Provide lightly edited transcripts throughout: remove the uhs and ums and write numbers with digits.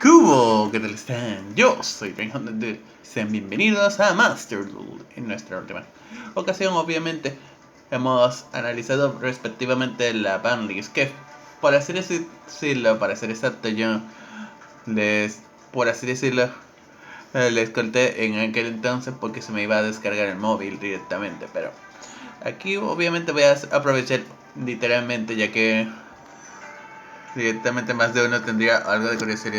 Cubo, ¿qué tal están? Yo soy Reinhardt. Sean bienvenidos a Master Duel. En nuestra última ocasión, obviamente, hemos analizado respectivamente la banlist, que por así decirlo, para ser exacto, yo por así decirlo, les conté en aquel entonces porque se me iba a descargar el móvil directamente, pero aquí obviamente voy a aprovechar literalmente, ya que directamente más de uno tendría algo de curiosidad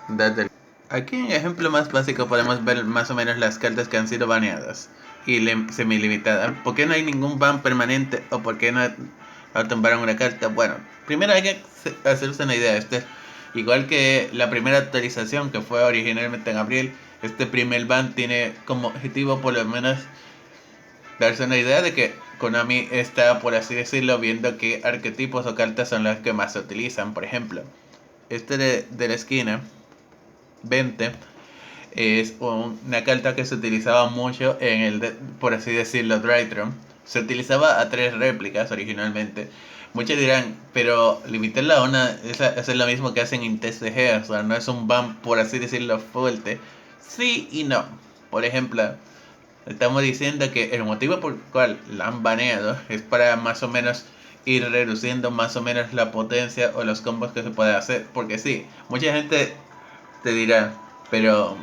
del... Aquí en ejemplo más básico podemos ver más o menos las cartas que han sido baneadas y semi-limitadas. ¿Por qué no hay ningún ban permanente o por qué no tumbaron una carta? Bueno, primero hay que hacerse una idea. Igual que la primera actualización que fue originalmente en abril, este primer ban tiene como objetivo por lo menos darse una idea de que Konami está, por así decirlo, viendo qué arquetipos o cartas son las que más se utilizan. Por ejemplo, este de la esquina 20 es una carta que se utilizaba mucho en por así decirlo, Drytron. Se utilizaba a 3 réplicas originalmente. Muchos dirán, pero limitarla a una es lo mismo que hacen en TCG, o sea, no es un ban, por así decirlo, fuerte. Sí y no. Por ejemplo, estamos diciendo que el motivo por el cual la han baneado es para más o menos ir reduciendo más o menos la potencia o los combos que se puede hacer. Porque sí, mucha gente te dirá, pero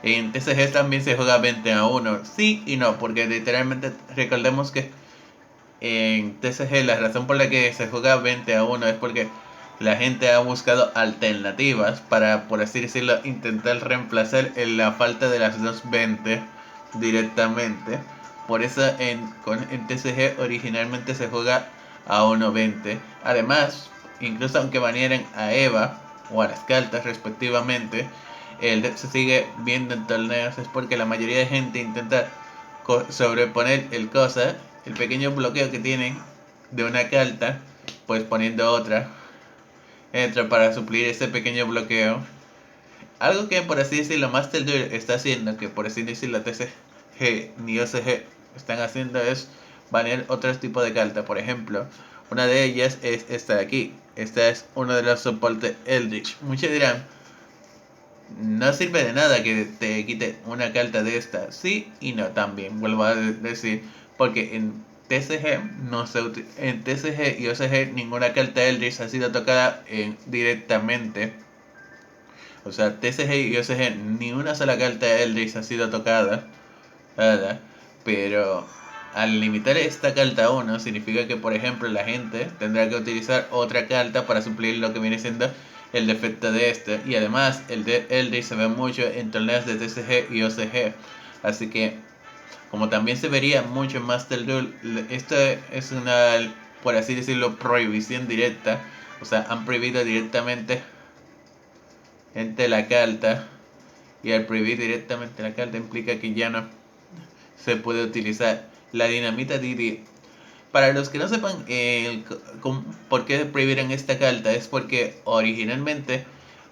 en TCG también se juega 20-1. Sí y no, porque literalmente recordemos que en TCG la razón por la que se juega 20-1 es porque la gente ha buscado alternativas para, por así decirlo, intentar reemplazar la falta de las 220 directamente. Por eso en TCG originalmente se juega a 1.20. Además, incluso aunque banieran a Eva o a las cartas respectivamente, el deck se sigue viendo en torneos es porque la mayoría de gente intenta sobreponer el pequeño bloqueo que tienen de una carta, pues poniendo otra para suplir ese pequeño bloqueo. Algo que por así decirlo Master Duel está haciendo, que por así decirlo TCG ni OCG están haciendo, es banear otros tipos de cartas. Por ejemplo, una de ellas es esta de aquí. Esta es uno de los soportes Eldritch. Muchos dirán, no sirve de nada que te quite una carta de esta. Sí y no también, vuelvo a decir, porque en TCG en TCG y OCG ninguna carta Eldritch ha sido tocada directamente. O sea, TCG y OCG ni una sola carta Eldritch ha sido tocada, ¿verdad? Pero al limitar esta carta a 1 significa que, por ejemplo, la gente tendrá que utilizar otra carta para suplir lo que viene siendo el defecto de este. Y además, el de Eldritch se ve mucho en torneos de TCG y OCG. Así que, como también se vería mucho en Master Duel, esto es una, por así decirlo, prohibición directa. O sea, han prohibido directamente la carta. Y al prohibir directamente la carta implica que ya no se puede utilizar la dinamita DD. Para los que no sepan por qué prohibieron esta carta, es porque originalmente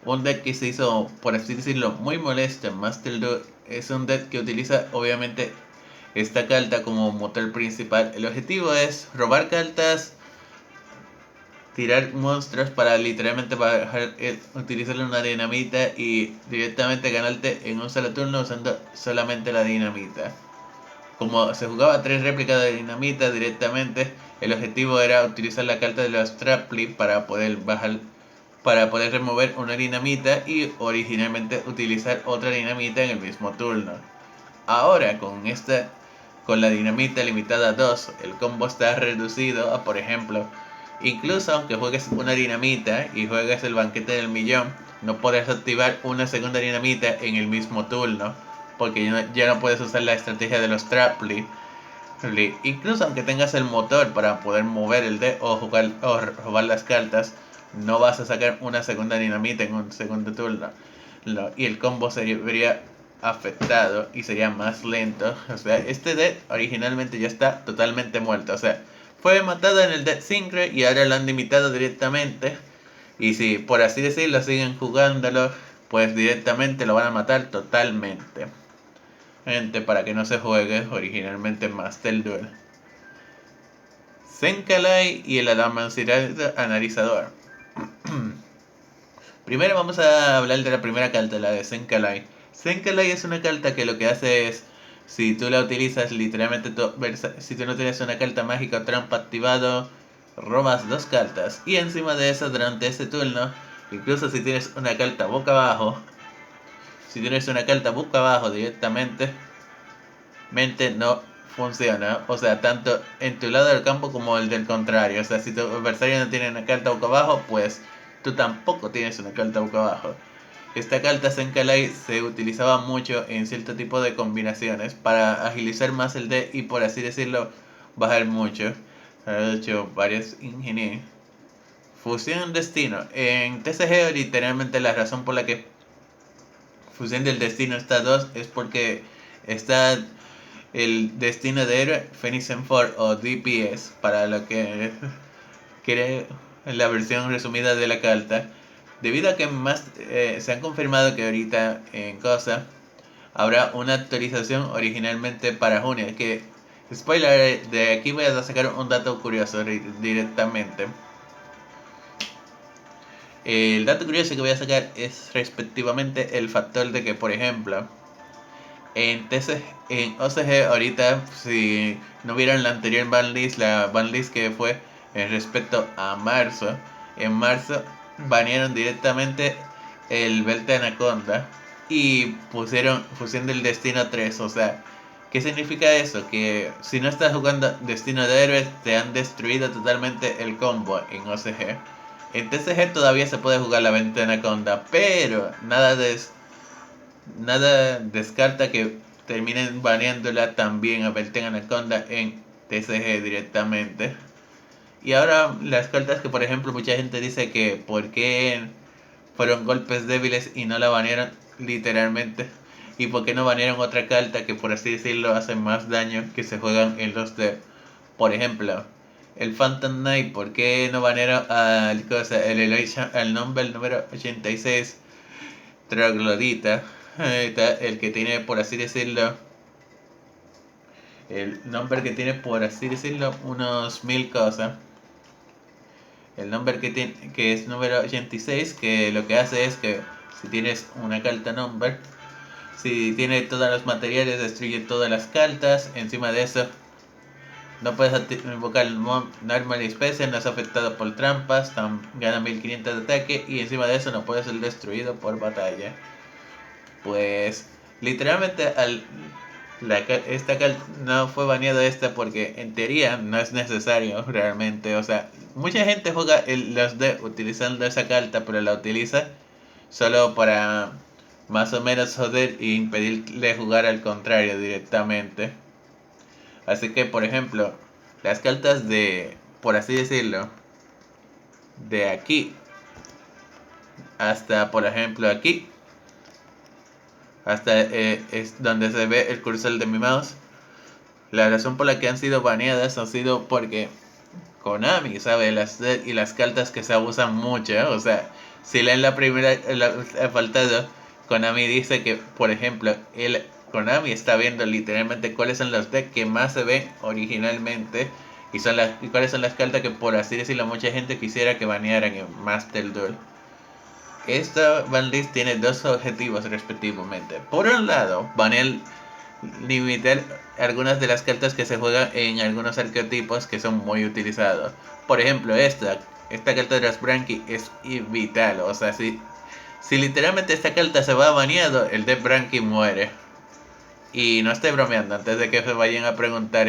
un deck que se hizo, por así decirlo, muy molesto en Master Duel es un deck que utiliza obviamente esta carta como motor principal. El objetivo es robar cartas, tirar monstruos para literalmente utilizarle una dinamita y directamente ganarte en un solo turno usando solamente la dinamita. Como se jugaba 3 réplicas de dinamita directamente, el objetivo era utilizar la carta de los Trapli para poder remover una dinamita y originalmente utilizar otra dinamita en el mismo turno. Ahora con la dinamita limitada a 2, el combo está reducido a, por ejemplo, incluso aunque juegues una dinamita y juegues el banquete del millón, no podrás activar una segunda dinamita en el mismo turno, porque ya no puedes usar la estrategia de los Trapli. Incluso aunque tengas el motor para poder mover el deck o robar las cartas, no vas a sacar una segunda dinamita en un segundo turno. Y el combo se vería afectado y sería más lento. O sea, este deck originalmente ya está totalmente muerto. O sea, fue matado en el deck Syncre y ahora lo han limitado directamente. Y si por así decirlo siguen jugándolo, pues directamente lo van a matar totalmente. Gente, para que no se juegue originalmente Master Duel. Zenkalai y el Adamanciral analizador. Primero vamos a hablar de la primera carta, la de Zenkalai. Zenkalai es una carta que lo que hace es, si tú la utilizas, literalmente, si tú no tienes una carta mágica o trampa activado, robas 2 cartas. Y encima de eso, durante ese turno, incluso si tienes una carta boca abajo, directamente, no funciona. O sea, tanto en tu lado del campo como el del contrario. O sea, si tu adversario no tiene una carta boca abajo, pues tú tampoco tienes una carta boca abajo. Esta carta Zenkalai se utilizaba mucho en cierto tipo de combinaciones para agilizar más el deck y, por así decirlo, bajar mucho. Ha hecho varias ingenierías. Fusión Destino. En TCG, literalmente la razón por la que Fusión del Destino está 2 es porque está el Destino de Héroe, Phoenix and Four o DPS, para lo que quiere la versión resumida de la carta. Debido a que más se han confirmado que ahorita en cosa habrá una actualización originalmente para junio. Que, spoiler, de aquí voy a sacar un dato curioso directamente. El dato curioso que voy a sacar es respectivamente el factor de que, por ejemplo, en OCG ahorita, si no vieron la anterior banlist, la banlist que fue en respecto a marzo, en marzo banearon directamente el Belta Anaconda y pusieron Fusión del Destino 3. O sea, ¿qué significa eso? Que si no estás jugando Destino de Héroes, te han destruido totalmente el combo en OCG. En TCG todavía se puede jugar la Belta Anaconda, pero nada descarta que terminen baneándola también a Belten Anaconda en TCG directamente. Y ahora las cartas que, por ejemplo, mucha gente dice que por qué fueron golpes débiles y no la banearon literalmente. Y por qué no banearon otra carta que, por así decirlo, hace más daño que se juegan en los de, por ejemplo, el Phantom Knight. ¿Por qué no banearon al nombre el número 86 Troglodita? El que tiene, por así decirlo, el nombre que tiene, por así decirlo, unos 1000 cosas. El nombre que tiene, que es número 86, que lo que hace es que si tienes una carta number, si tiene todos los materiales, destruye todas las cartas. Encima de eso, no puedes invocar el Normal Special, no es afectado por trampas, gana 1500 de ataque y encima de eso no puede ser destruido por batalla. Pues literalmente esta carta no fue baneado porque en teoría no es necesario realmente. O sea, mucha gente juega los D utilizando esa carta, pero la utiliza solo para más o menos joder e impedirle jugar al contrario directamente. Así que, por ejemplo, las cartas de, por así decirlo, de aquí hasta, por ejemplo, aquí, hasta es donde se ve el cursor de mi mouse. La razón por la que han sido baneadas ha sido porque Konami sabe y las cartas que se abusan mucho. O sea, si leen la primera faltado, Konami dice que, por ejemplo, Konami está viendo literalmente cuáles son los decks que más se ven originalmente y cuáles son las cartas que, por así decirlo, mucha gente quisiera que banearan en Master Duel. Esta banlist tiene dos objetivos respectivamente. Por un lado, banear, limitar algunas de las cartas que se juegan en algunos arquetipos que son muy utilizados. Por ejemplo, esta carta de las Branky es vital. O sea, si literalmente esta carta se va baneado, el de Branky muere. Y no estoy bromeando, antes de que se vayan a preguntar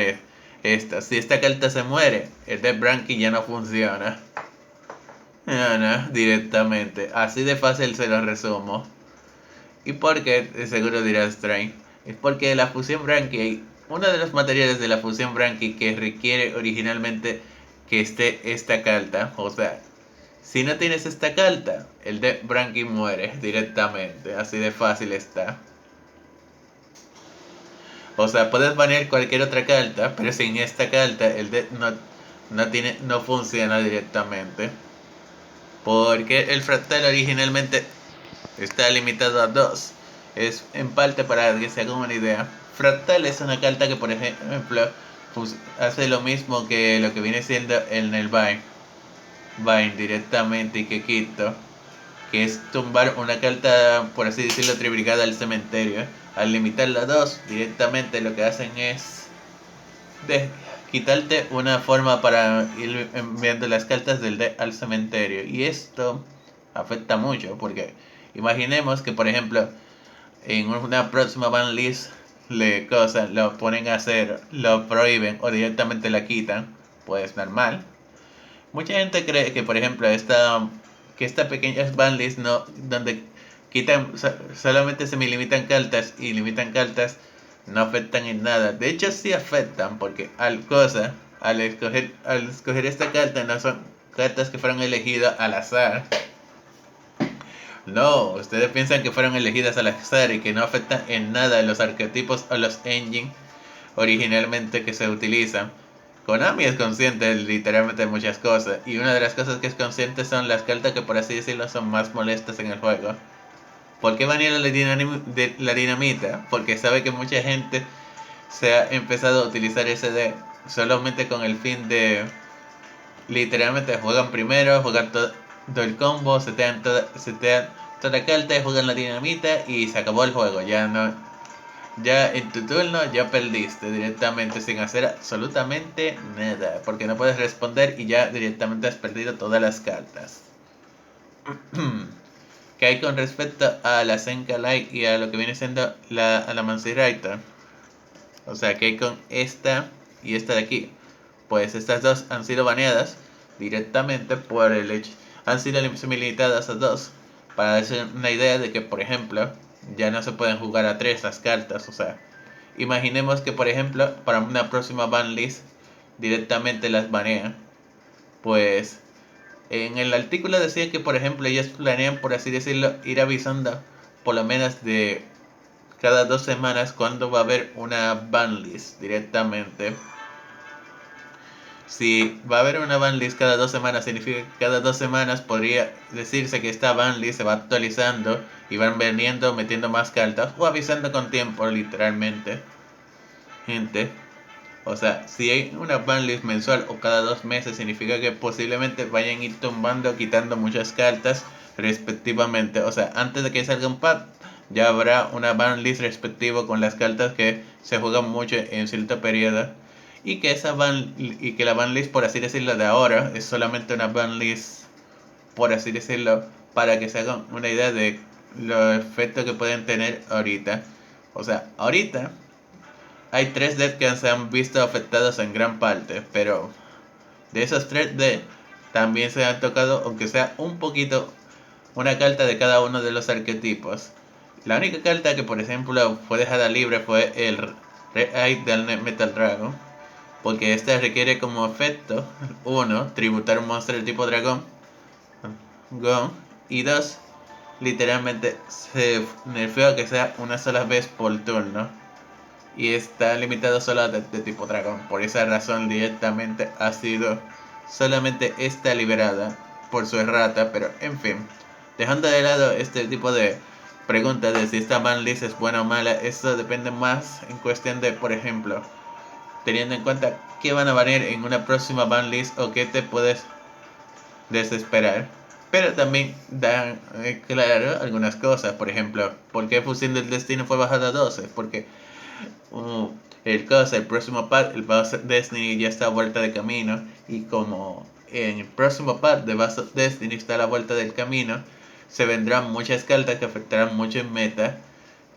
esto. Si esta carta se muere, el de Branky ya no funciona. No, directamente. Así de fácil se lo resumo. ¿Y por qué? Seguro dirás Train. Es porque la fusión Branky, uno de los materiales de la fusión Branky que requiere originalmente que esté esta carta. O sea, si no tienes esta carta, el de Branky muere directamente. Así de fácil está. O sea, puedes banear cualquier otra carta, pero sin esta carta el de no funciona directamente. Porque el fractal originalmente está limitado a 2. Es en parte para que se hagan una idea. Fractal es una carta que, por ejemplo, hace lo mismo que lo que viene siendo en el Vine directamente y que quito. que es tumbar una carta, por así decirlo, triplicada al cementerio. Al limitarla a 2, directamente lo que hacen es quitarte una forma para ir enviando las cartas del deck al cementerio. Y esto afecta mucho, porque imaginemos que, por ejemplo, en una próxima ban list lo ponen a hacer, lo prohíben o directamente la quitan, pues normal. Mucha gente cree que, por ejemplo, esta pequeña ban list no, donde solamente se me limitan cartas y limitan cartas, no afectan en nada. De hecho, sí afectan, porque al escoger esta carta, no son cartas que fueron elegidas al azar. No, ustedes piensan que fueron elegidas al azar y que no afectan en nada a los arquetipos o los engines originalmente que se utilizan. Konami es consciente literalmente de muchas cosas, y una de las cosas que es consciente son las cartas que, por así decirlo, son más molestas en el juego. ¿Por qué banearon la dinamita? Porque sabe que mucha gente se ha empezado a utilizar ese deck solamente con el fin de literalmente juegan primero, juegan todo el combo, setean toda la carta, juegan la dinamita y se acabó el juego. Ya en tu turno ya perdiste directamente sin hacer absolutamente nada, porque no puedes responder y ya directamente has perdido todas las cartas. ¿Qué hay con respecto a la Zenka Light y a lo que viene siendo la Mancy Writer? O sea, ¿qué hay con esta y esta de aquí? Pues estas dos han sido baneadas directamente por el hecho, han sido limitadas a 2, para darse una idea de que, por ejemplo, ya no se pueden jugar a 3 las cartas. O sea, imaginemos que, por ejemplo, para una próxima ban list directamente las banean. Pues en el artículo decía que, por ejemplo, ellos planean, por así decirlo, ir avisando por lo menos de cada 2 semanas cuando va a haber una ban list directamente. Si va a haber una banlist cada 2 semanas, significa que cada 2 semanas podría decirse que esta banlist se va actualizando y van vendiendo, metiendo más cartas o avisando con tiempo, literalmente. Gente, o sea, si hay una banlist mensual o cada 2 meses, significa que posiblemente vayan a ir tumbando, quitando muchas cartas respectivamente. O sea, antes de que salga un pack, ya habrá una banlist respectivo con las cartas que se juegan mucho en cierto periodo. Y que la banlist, por así decirlo, de ahora es solamente una banlist, por así decirlo, para que se hagan una idea de los efectos que pueden tener ahorita. O sea, ahorita hay 3 decks que se han visto afectados en gran parte, pero de esos 3 decks también se han tocado, aunque sea un poquito, una carta de cada uno de los arquetipos. La única carta que, por ejemplo, fue dejada libre fue el Red Eye del Metal Dragon, porque esta requiere como efecto 1, tributar un monstruo del tipo dragón, y 2, literalmente se nerfea que sea una sola vez por turno, y está limitado solo a de tipo dragón. Por esa razón directamente ha sido solamente esta liberada por su errata. Pero en fin, dejando de lado este tipo de preguntas de si esta banlist es buena o mala, eso depende más en cuestión de, por ejemplo, teniendo en cuenta qué van a valer en una próxima banlist o qué te puedes desesperar. Pero también dan claro algunas cosas. Por ejemplo, ¿por qué Fusión del Destino fue bajada a 12? Porque el próximo pack, el Boss Destiny ya está a vuelta de camino. Y como en el próximo pack de Boss Destiny está a la vuelta del camino, se vendrán muchas cartas que afectarán mucho en meta.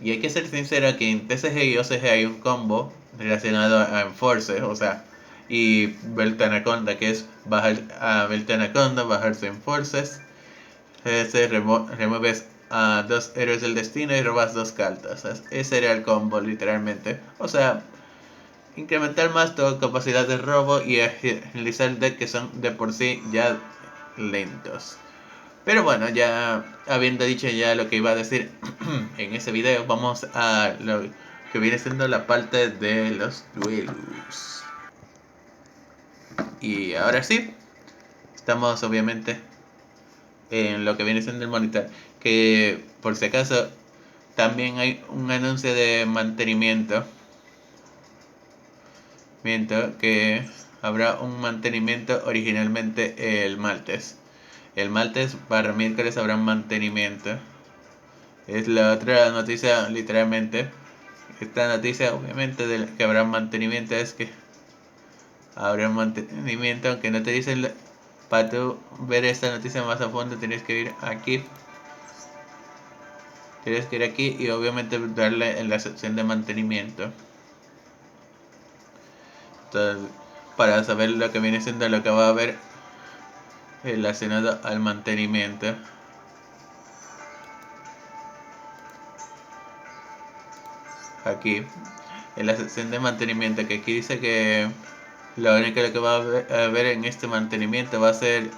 Y hay que ser sincero que en TCG y OCG hay un combo relacionado a Enforcer, o sea, y Belt Anaconda, que es bajar a Belt Anaconda, bajarse Enforces, remueves a 2 héroes del destino y robas 2 cartas. Ese era el combo literalmente. O sea, incrementar más tu capacidad de robo y agilizar decks que son de por sí ya lentos. Pero bueno, ya habiendo dicho ya lo que iba a decir en ese video, vamos a lo que viene siendo la parte de los duelos. Y ahora sí, estamos obviamente en lo que viene siendo el monitor. Que por si acaso también hay un anuncio de mantenimiento. Que habrá un mantenimiento originalmente el martes. El martes para miércoles habrá mantenimiento. Es la otra noticia, literalmente. Esta noticia, obviamente, de que habrá mantenimiento es que habrá mantenimiento, aunque no te dicen. Para tú ver esta noticia más a fondo, tienes que ir aquí. Tienes que ir aquí y obviamente darle en la sección de mantenimiento. Entonces, para saber lo que viene siendo lo que va a haber relacionado al mantenimiento. Aquí, en la sección de mantenimiento, que aquí dice que lo único que va a haber en este mantenimiento va a ser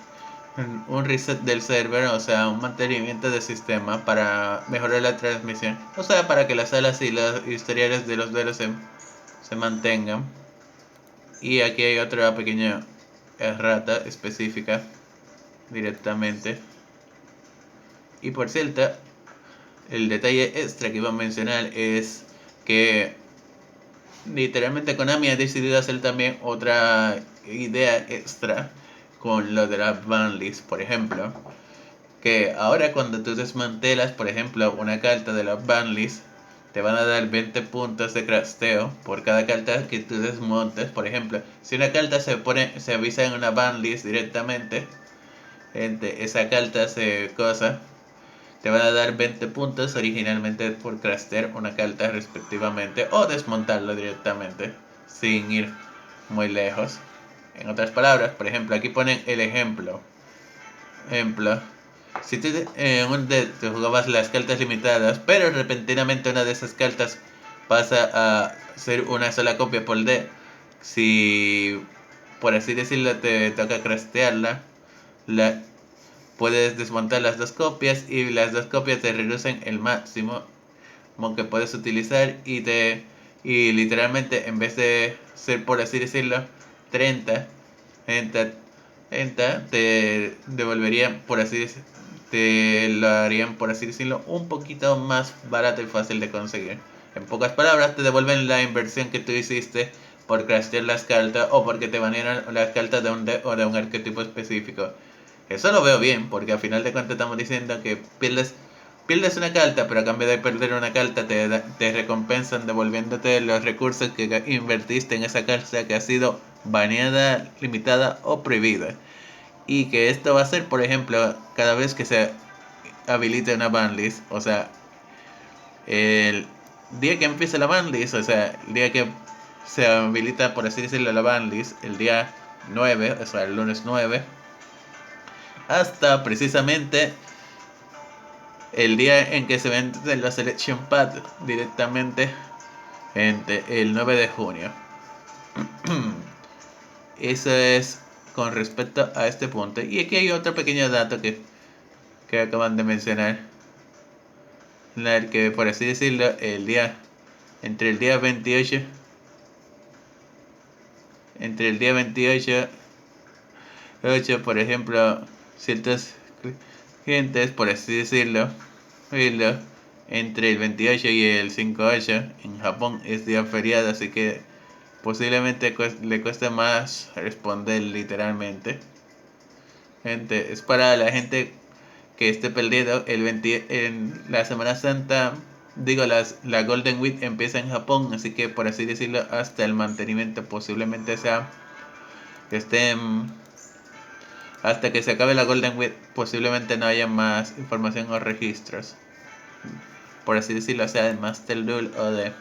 un reset del server, o sea, un mantenimiento del sistema para mejorar la transmisión, o sea, para que las salas y los historiales de los duelos se mantengan. Y aquí hay otra pequeña errata específica directamente. Y por cierto, el detalle extra que iba a mencionar es que literalmente Konami ha decidido hacer también otra idea extra con lo de las banlists, por ejemplo. Que ahora cuando tú desmantelas, por ejemplo, una carta de la banlist, te van a dar 20 puntos de crafteo por cada carta que tú desmontes. Por ejemplo, si una carta se avisa en una banlist directamente, esa carta te van a dar 20 puntos originalmente por craftear una carta respectivamente o desmontarlo directamente sin ir muy lejos. En otras palabras, por ejemplo, aquí ponen el ejemplo. Si tú te jugabas las cartas limitadas, pero repentinamente una de esas cartas pasa a ser una sola copia por D, si por así decirlo te toca craftearla, puedes desmontar las dos copias y las dos copias te reducen el máximo que puedes utilizar y literalmente en vez de ser, por así decirlo, 30 te devolverían, por así decirlo, te lo harían, por así decirlo, un poquito más barato y fácil de conseguir. En pocas palabras, te devuelven la inversión que tú hiciste por craftear las cartas o porque te banearon las cartas de un deck o de un arquetipo específico. Eso lo veo bien, porque al final de cuentas estamos diciendo que pierdes una carta, pero a cambio de perder una carta te recompensan devolviéndote los recursos que invertiste en esa carta que ha sido baneada, limitada o prohibida. Y que esto va a ser, por ejemplo, cada vez que se habilite una banlist, o sea, el día que empiece la banlist, o sea, el día que se habilita, por así decirlo, la banlist, el día 9, o sea, el lunes 9, hasta precisamente el día en que se vende la Selection Pad directamente el 9 de junio. Eso es con respecto a este punto. Y aquí hay otro pequeño dato que acaban de mencionar. Que por así decirlo, entre el día 28, entre el día 28, 8, por ejemplo, ciertos clientes, por así decirlo, entre el 28 y el 5/8 en Japón es día feriado, así que posiblemente le cueste más responder literalmente. Gente, es para la gente que esté perdido. En la Semana Santa, digo, la Golden Week empieza en Japón, así que por así decirlo, hasta el mantenimiento posiblemente sea que estén. Hasta que se acabe la Golden Week, posiblemente no haya más información o registros. Por así decirlo, sea de Master Duel o de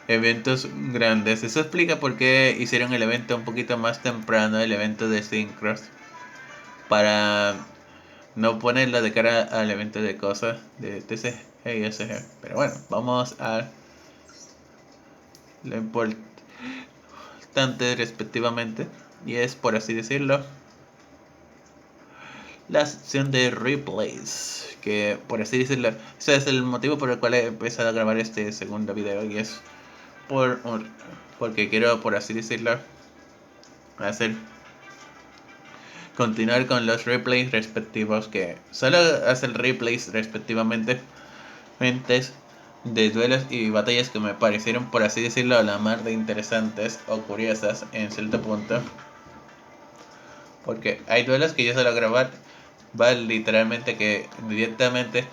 eventos grandes. Eso explica por qué hicieron el evento un poquito más temprano, el evento de Synchros, para no ponerlo de cara al evento de cosas de TCG y SG. Pero bueno, vamos a lo importante respectivamente, y es, por así decirlo, la sección de replays, que por así decirlo, ese es el motivo por el cual he empezado a grabar este segundo video, y es porque quiero, por así decirlo, continuar con los replays respectivos, que solo hacer replays respectivamente de duelos y batallas que me parecieron, por así decirlo, la mar de interesantes o curiosas en cierto punto. Porque hay duelos que yo suelo grabar, va literalmente que directamente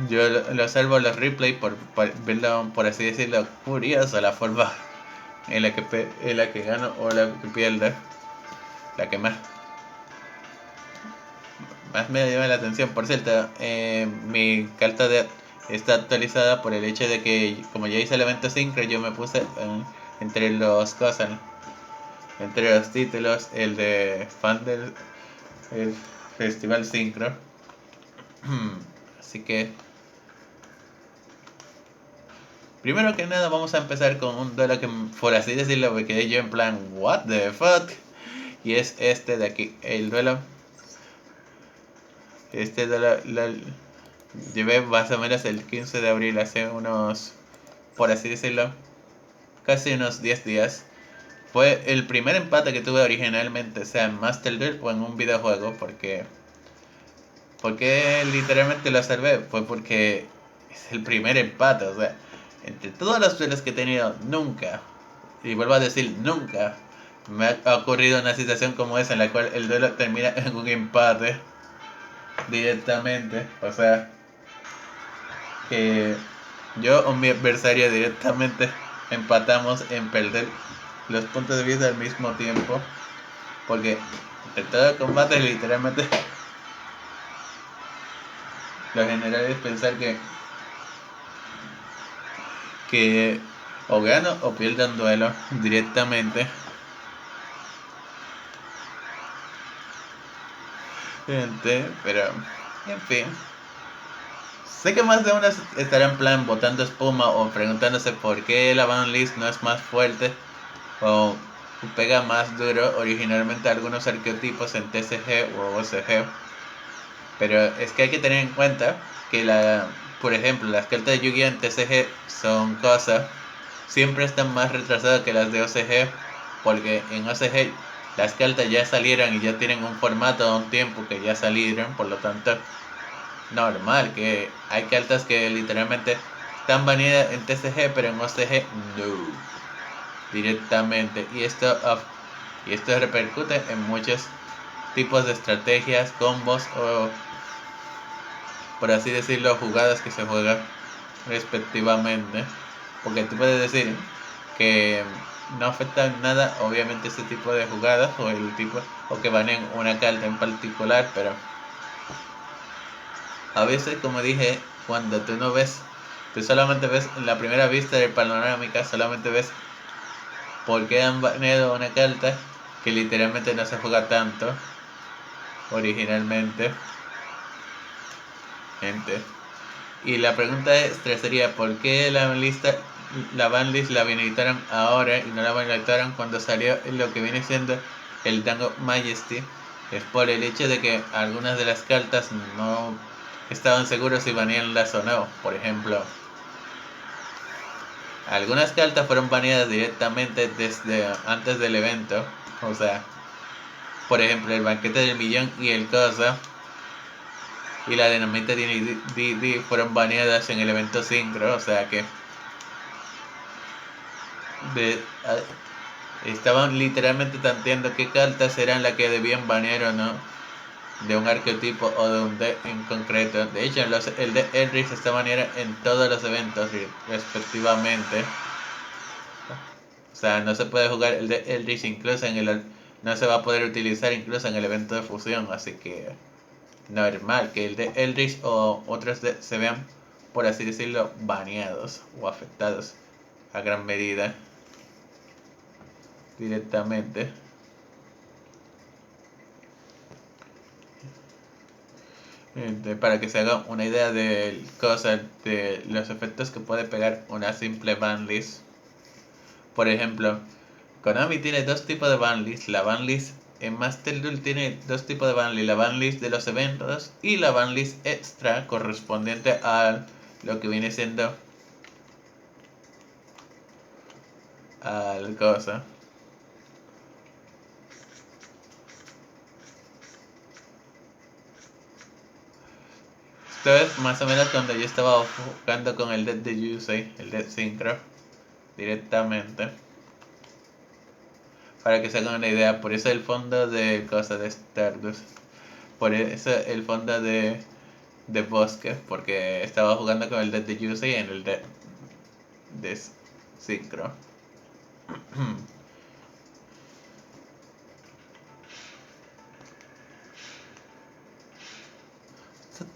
yo lo salvo los replays por verlo, por así decirlo, curioso la forma en la que gano o la que pierdo, la que más me llama la atención. Por cierto, mi carta está actualizada por el hecho de que como ya hice el evento Synchro, yo me puse entre los cosas, entre los títulos, el de fan del el Festival Synchro. Así que primero que nada vamos a empezar con un duelo que, por así decirlo, me quedé yo en plan what the fuck. Y es este de aquí, el duelo. Este duelo lo llevé más o menos el 15 de abril, hace unos, por así decirlo, casi unos 10 días. Fue el primer empate que tuve originalmente, sea en Master Duel o en un videojuego, porque literalmente lo salvé, fue porque es el primer empate, o sea, entre todos los duelos que he tenido, nunca, y vuelvo a decir nunca, me ha ocurrido una situación como esa en la cual el duelo termina en un empate directamente, o sea, que yo o mi adversario directamente empatamos en perder los puntos de vida al mismo tiempo, porque en todo el combate literalmente lo general es pensar que o gano o pierdo un duelo directamente. Pero en fin, sé que más de uno estará en plan botando espuma o preguntándose por qué la banlist no es más fuerte o pega más duro originalmente a algunos arqueotipos en TCG o OCG. Pero es que hay que tener en cuenta que por ejemplo, las cartas de Yu-Gi-Oh en TCG son cosas, siempre están más retrasadas que las de OCG, porque en OCG las cartas ya salieron y ya tienen un formato a un tiempo que ya salieron, por lo tanto, normal que hay cartas que literalmente están baneadas en TCG, pero en OCG no, directamente. Y esto repercute en muchos tipos de estrategias, combos o, por así decirlo, jugadas que se juegan respectivamente. Porque tú puedes decir que no afecta en nada, obviamente, este tipo de jugadas o el tipo, o que baneen una carta en particular, pero a veces, como dije, cuando tú no ves, tú solamente ves en la primera vista de panorámica, solamente ves por qué han baneado una carta que literalmente no se juega tanto originalmente, gente. Y la pregunta extra sería, ¿por qué la banlist la habilitaron ahora y no la habilitaron cuando salió lo que viene siendo el Dango Majesty? Es por el hecho de que algunas de las cartas no estaban seguros si banearlas o no. Por ejemplo, algunas cartas fueron baneadas directamente desde antes del evento. O sea, por ejemplo, el Banquete del Millón y el Cosa y la Dinamita DD fueron baneadas en el evento Synchro. O sea que de, estaban literalmente tanteando qué cartas eran las que debían banear o no de un arquetipo o de un deck en concreto. De hecho, el de Elrich está baneado en todos los eventos respectivamente. O sea, no se puede jugar el de Elrich incluso no se va a poder utilizar incluso en el evento de fusión. Así que normal que el de Elrich o otros se vean, por así decirlo, baneados o afectados a gran medida directamente. Para que se haga una idea de los efectos que puede pegar una simple banlist. Por ejemplo, Konami tiene dos tipos de banlist. La banlist en Master Duel tiene dos tipos de banlist. La banlist de los eventos y la banlist extra correspondiente a lo que viene siendo al cosa. Esto es más o menos cuando yo estaba jugando con el deck de Yusei, el deck Synchro, directamente. Para que se hagan una idea, por eso el fondo de cosas de Stardust. Por eso el fondo de bosque, porque estaba jugando con el deck de Yusei en el deck de Synchro.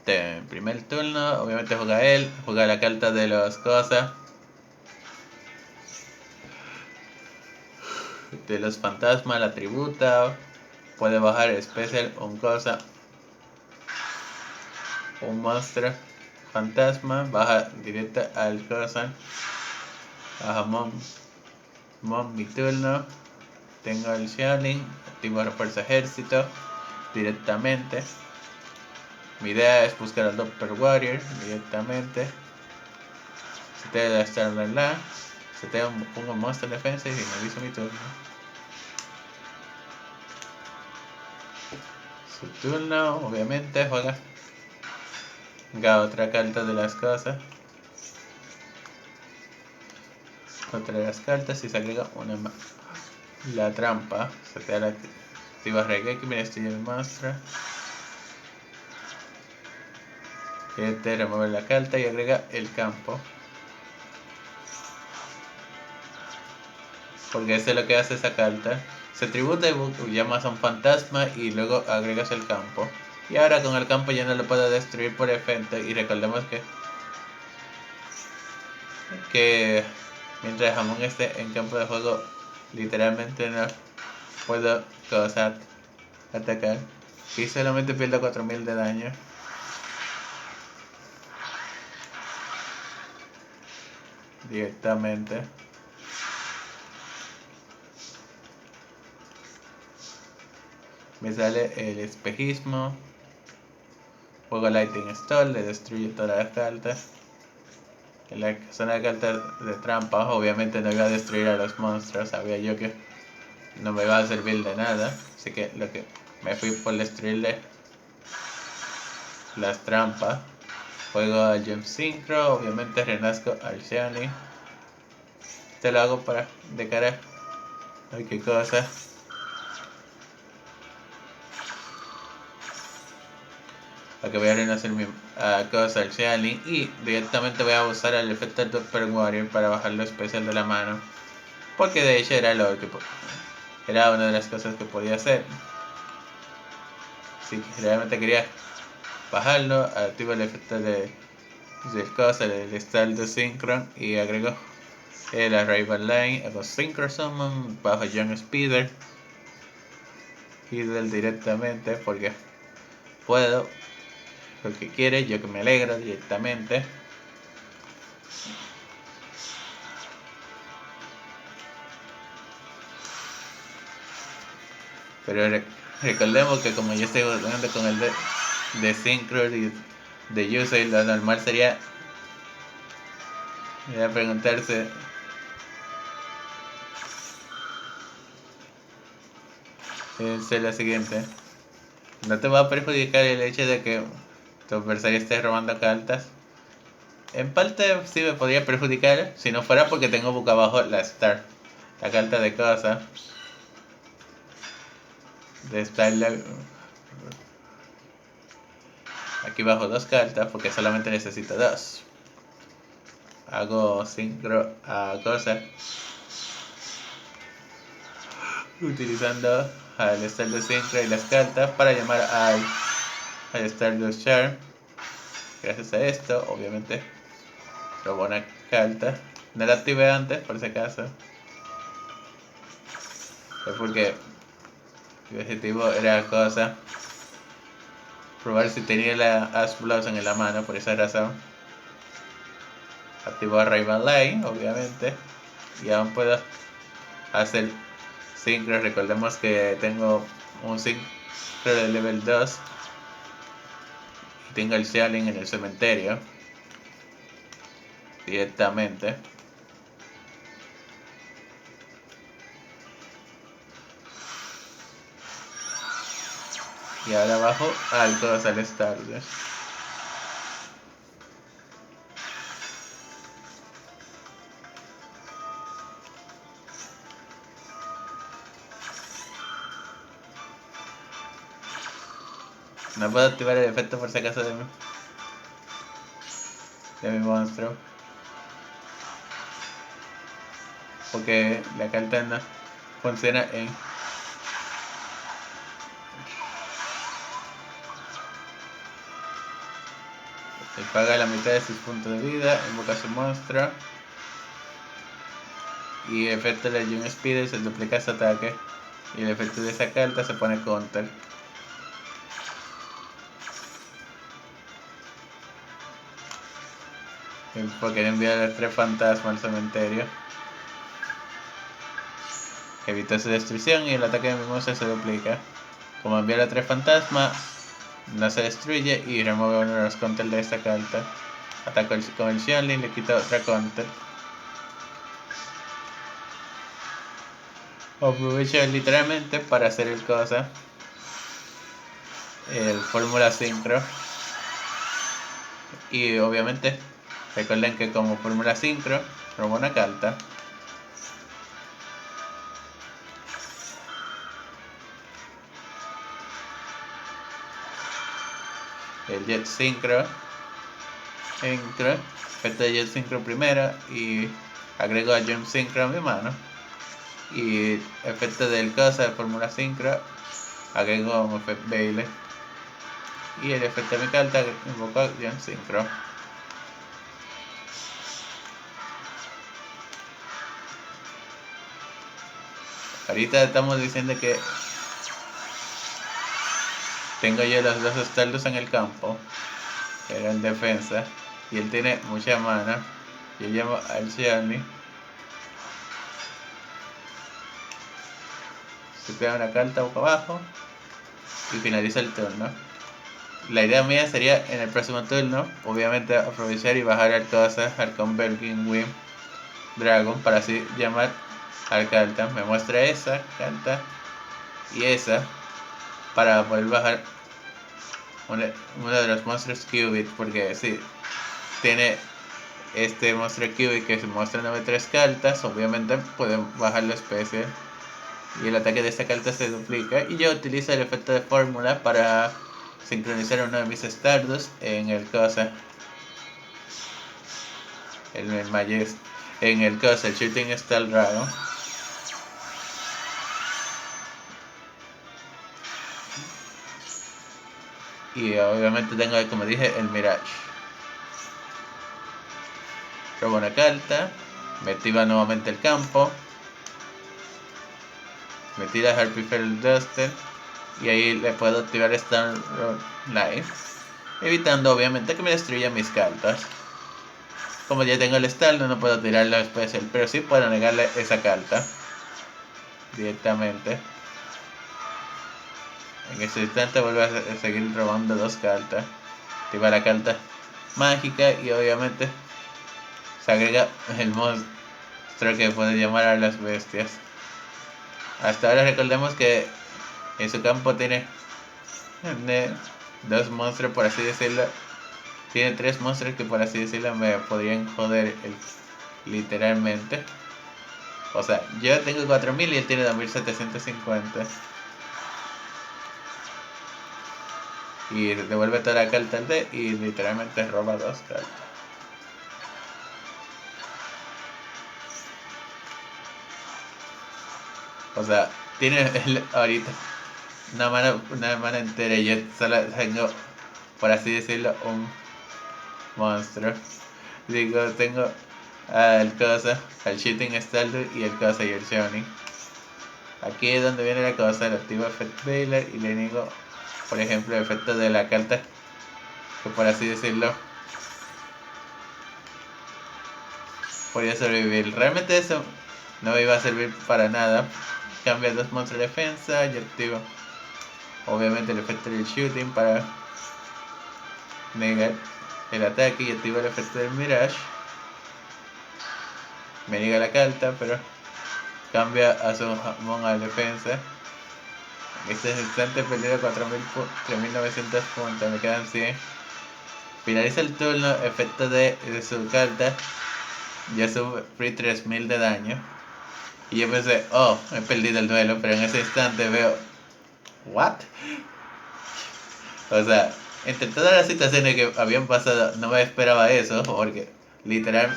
En primer turno, obviamente juega él, juega la carta de los cosas, de los fantasmas, la tributa, puede bajar especial, un cosa, un monstruo, fantasma, baja directa al cosa, baja mi turno, tengo el Shaolin, activo refuerzo ejército, directamente. Mi idea es buscar al Doppler Warrior directamente. Se te da estar la se te pongo monster defensa y finalizo mi turno. Su turno, obviamente, juega otra carta de las cosas. Otra de las cartas y se agrega una más. La trampa, se te da activa Regeki, mira, estoy el monstruo. Te remueve la carta y agrega el campo. Porque eso es lo que hace esa carta. Se tributa y llamas a un fantasma y luego agregas el campo. Y ahora con el campo ya no lo puedo destruir por efecto. Y recordemos que mientras Jamón esté en campo de juego, literalmente no puedo causar atacar. Y solamente pierdo 4000 de daño. Directamente. Me sale el espejismo. Juego Lightning Stall, le destruye todas las cartas. En la zona de cartas de trampa, obviamente no iba a destruir a los monstruos. Sabía yo que no me iba a servir de nada. Así que lo que me fui por destruirle las trampas. Juego al Jump Synchro, obviamente renazco al Shani. Te lo hago para de cara. Ay, qué cosa. Aquí voy a renacer mi cosa al Shani y directamente voy a usar el efecto del Super Warrior para bajar lo especial de la mano. Porque de hecho era lo que era una de las cosas que podía hacer. Si realmente quería bajarlo, activo el efecto del cosa, del Stardust Synchron y agrego el Arrival Line, hago Synchro Summon, bajo Young Speeder y del directamente porque puedo, lo que quiere, yo que me alegro directamente. Pero recordemos que como yo estoy jugando con el de Synchro y de Yusei, lo normal sería preguntarse es la siguiente. ¿No te va a perjudicar el hecho de que tu adversario esté robando cartas? En parte sí me podría perjudicar si no fuera porque tengo boca abajo la Star, la carta de cosa. De Star aquí bajo dos cartas porque solamente necesito dos. Hago sincro a cosa utilizando al Stardust Synchro y las cartas para llamar al Stardust Charm. Gracias a esto, obviamente, robó una carta. No la activé antes, por si acaso. Es porque mi objetivo era cosa probar si tenía la Ash Blossom en la mano, por esa razón. Activo Arrival Line, obviamente. Y aún puedo hacer Synchro. Recordemos que tengo un Synchro de level 2. Y tengo el Shaolin en el cementerio. Directamente. Y ahora abajo algo al Stardust. No puedo activar el efecto por si acaso de mi monstruo. Porque la carta no funciona en... Se paga la mitad de sus puntos de vida, invoca su monstruo. Y el efecto de June Speed se duplica su ataque. Y el efecto de esa carta se pone counter. Porque envía a los 3 fantasmas al cementerio. Evita su destrucción y el ataque de mi monstruo se duplica. Como envía a 3 fantasmas, no se destruye y remueve uno de los counters de esta carta. Ataco con el Xianling, le quita otra counter. Aprovecho literalmente para hacer el cosa. El fórmula sincro. Y obviamente recuerden que como fórmula sincro robo una carta. El jet sincro. Efecto de jet sincro primero. Y agrego a jump sincro a mi mano. Y efecto del cosa de fórmula sincro. Agrego a Moffett Bailey. Y el efecto de mi carta invoco a jump sincro. Ahorita estamos diciendo que tengo yo los dos Stardust en el campo, que era en defensa, y él tiene mucha mana. Yo llamo al Xianling, se pega una carta boca abajo y finaliza el turno. La idea mía sería en el próximo turno, obviamente aprovechar y bajar al cosa, al Converging Wind Dragon, para así llamar al carta. Me muestra esa carta y esa para poder bajar uno de los monstruos Qubit, porque sí, tiene este monstruo Qubit que se muestra 93 cartas, obviamente pueden bajar la especie y el ataque de esta carta se duplica. Y yo utilizo el efecto de fórmula para sincronizar uno de mis Stardust en el cosa, en el cosa, el Shooting Star Dragon. Y obviamente tengo, como dije, el Mirage. Robo una carta, me activa nuevamente el campo, me tira Harpy Feral Duster y ahí le puedo activar Star Life, evitando obviamente que me destruya mis cartas. Como ya tengo el Star, no puedo tirar la especial, pero sí puedo negarle esa carta directamente. En ese instante vuelve a seguir robando 2 cartas. Activa la carta mágica y obviamente se agrega el monstruo que puede llamar a las bestias. Hasta ahora recordemos que en su campo tiene 2 monstruos, por así decirlo. Tiene 3 monstruos que, por así decirlo, me podrían joder literalmente. O sea, yo tengo 4000 y él tiene 2750. Y devuelve toda la carta al D y literalmente roba 2 cartas. O sea, tiene ahorita una mano entera y yo solo tengo, por así decirlo, un monstruo. Digo, tengo al cosa, al Shooting Star y el cosa y el Shining. Aquí es donde viene la cosa, le activo Effect Baylor y le niego, por ejemplo, el efecto de la carta, que por así decirlo, podía sobrevivir. Realmente eso no me iba a servir para nada. Cambia 2 monstruos de defensa y activo obviamente el efecto del Shooting para negar el ataque y activo el efecto del Mirage. Me niega la carta, pero cambia a su Mon a defensa. En este instante he perdido 3900 puntos, me quedan 100. Finaliza el turno, efecto de su carta. Ya sufrí 3000 de daño. Y yo pensé, oh, he perdido el duelo, pero en ese instante veo, ¿what? O sea, entre todas las situaciones que habían pasado, no me esperaba eso, porque literalmente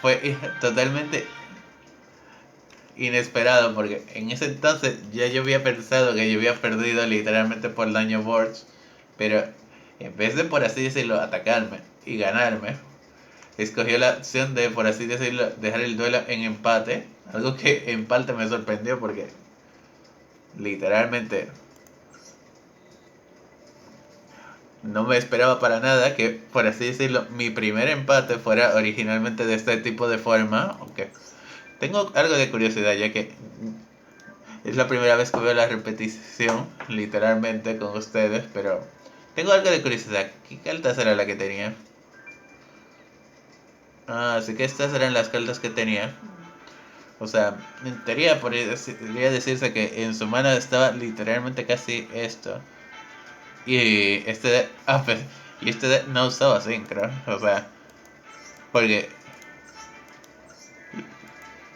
fue totalmente inesperado, porque en ese entonces ya yo había pensado que yo había perdido literalmente por daño Borch, pero en vez de, por así decirlo, atacarme y ganarme, escogió la opción de, por así decirlo, dejar el duelo en empate, algo que en parte me sorprendió porque literalmente no me esperaba para nada que, por así decirlo, mi primer empate fuera originalmente de este tipo de forma, aunque tengo algo de curiosidad ya que es la primera vez que veo la repetición, literalmente, con ustedes, pero tengo algo de curiosidad. ¿Qué cartas era la que tenía? Ah, así que estas eran las cartas que tenía. O sea, en teoría podría decirse que en su mano estaba literalmente casi esto. Y pues, y este deck no usaba Synchro. O sea, porque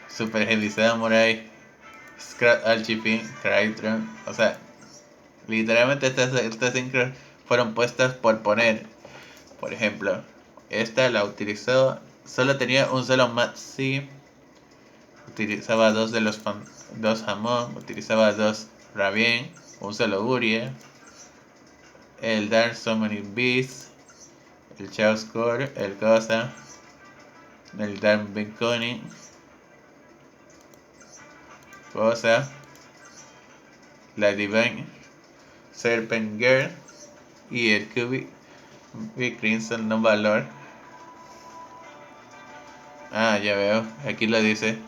Super Heavy Samurai, Scrap Archipin, Crytron. O sea, literalmente estas Synchro fueron puestas por poner. Por ejemplo, esta la utilizó, solo tenía un solo Maxi, utilizaba dos Hamon, utilizaba dos Ravien, un solo Gurie, el Dark Summoning Beast, el Chaos Core, el Cosa, el Dark Beacon, Cosa, la Divine Serpent Girl y el Cubic Crimson No Valor. Ah, ya veo, aquí lo dice.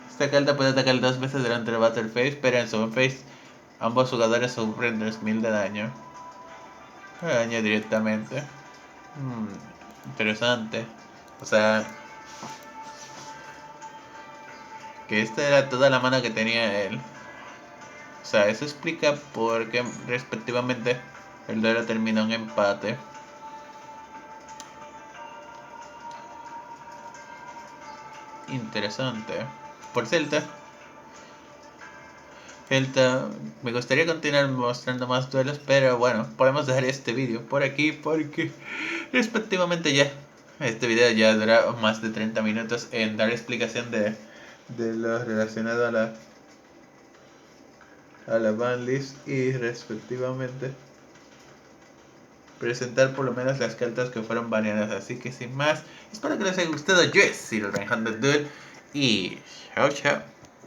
Esta carta puede atacar dos veces durante el Battle Phase, pero en su phase ambos jugadores sufren 3000 de daño. Daño directamente. Interesante. O sea, que esta era toda la mana que tenía él. O sea, eso explica por qué respectivamente el duelo terminó en empate. Interesante. Por cierto, me gustaría continuar mostrando más duelos, pero bueno, podemos dejar este vídeo por aquí porque respectivamente ya este video ya dura más de 30 minutos en dar explicación de lo relacionado a la banlist y respectivamente presentar por lo menos las cartas que fueron baneadas. Así que sin más, espero que les haya gustado. Yo he sido el Reinhard Duel y chao chao.